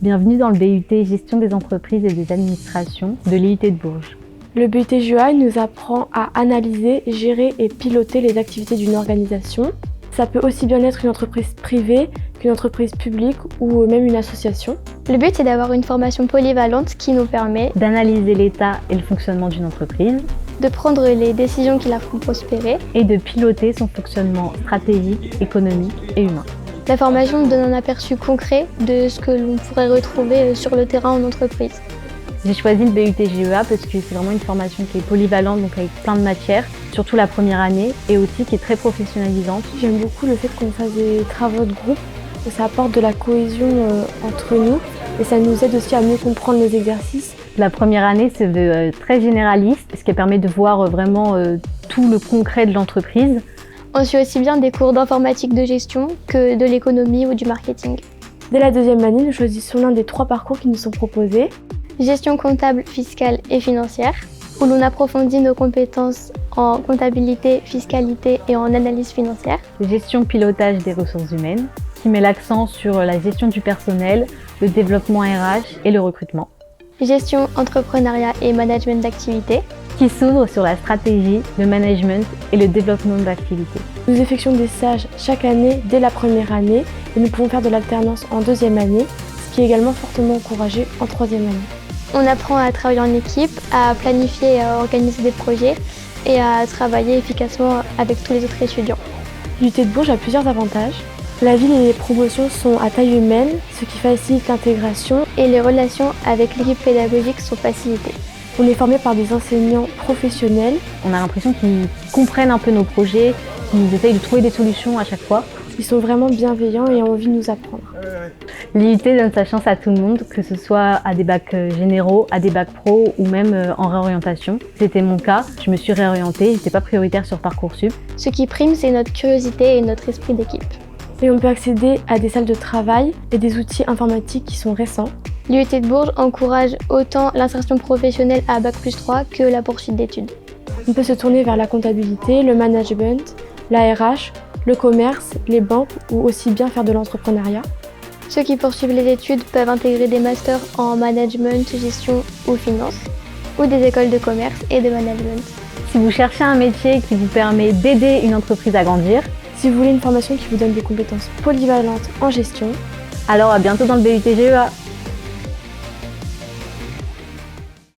Bienvenue dans le BUT Gestion des entreprises et des administrations de l'IUT de Bourges. Le BUT GEA nous apprend à analyser, gérer et piloter les activités d'une organisation. Ça peut aussi bien être une entreprise privée qu'une entreprise publique ou même une association. Le but est d'avoir une formation polyvalente qui nous permet D'analyser l'état et le fonctionnement d'une entreprise de prendre les décisions qui la font prospérer. et de piloter son fonctionnement stratégique, économique et humain. La formation nous donne un aperçu concret de ce que l'on pourrait retrouver sur le terrain en entreprise. J'ai choisi le BUT GEA parce que c'est vraiment une formation qui est polyvalente, donc avec plein de matières, surtout la première année, et aussi qui est très professionnalisante. J'aime beaucoup le fait qu'on fasse des travaux de groupe, et ça apporte de la cohésion entre nous et ça nous aide aussi à mieux comprendre les exercices. La première année se veut très généraliste, ce qui permet de voir vraiment tout le concret de l'entreprise. On suit aussi bien des cours d'informatique de gestion que de l'économie ou du marketing. Dès la deuxième année, nous choisissons l'un des 3 parcours qui nous sont proposés. Gestion comptable, fiscale et financière, où l'on approfondit nos compétences en comptabilité, fiscalité et en analyse financière. Gestion pilotage des ressources humaines, qui met l'accent sur la gestion du personnel, le développement RH et le recrutement. Gestion, entrepreneuriat et management d'activité. Qui s'ouvre sur la stratégie, le management et le développement d'activités. Nous effectuons des stages chaque année dès la première année et nous pouvons faire de l'alternance en deuxième année, ce qui est également fortement encouragé en troisième année. On apprend à travailler en équipe, à planifier et à organiser des projets et à travailler efficacement avec tous les autres étudiants. L'IUT de Bourges a plusieurs avantages. La ville et les promotions sont à taille humaine, ce qui facilite l'intégration. Et les relations avec l'équipe pédagogique sont facilitées. On est formé par des enseignants professionnels. On a l'impression qu'ils comprennent un peu nos projets, qu'ils essayent de trouver des solutions à chaque fois. Ils sont vraiment bienveillants et ont envie de nous apprendre. L'IUT donne sa chance à tout le monde, que ce soit à des bacs généraux, à des bacs pro ou même en réorientation. C'était mon cas, je me suis réorientée, j'étais pas prioritaire sur Parcoursup. Ce qui prime, c'est notre curiosité et notre esprit d'équipe. Et on peut accéder à des salles de travail et des outils informatiques qui sont récents. L'IUT de Bourges encourage autant l'insertion professionnelle à Bac+3 que la poursuite d'études. On peut se tourner vers la comptabilité, le management, la RH, le commerce, les banques ou aussi bien faire de l'entrepreneuriat. Ceux qui poursuivent les études peuvent intégrer des masters en management, gestion ou finance, ou des écoles de commerce et de management. Si vous cherchez un métier qui vous permet d'aider une entreprise à grandir, Si vous voulez une formation qui vous donne des compétences polyvalentes en gestion, alors à bientôt dans le BUT GEA.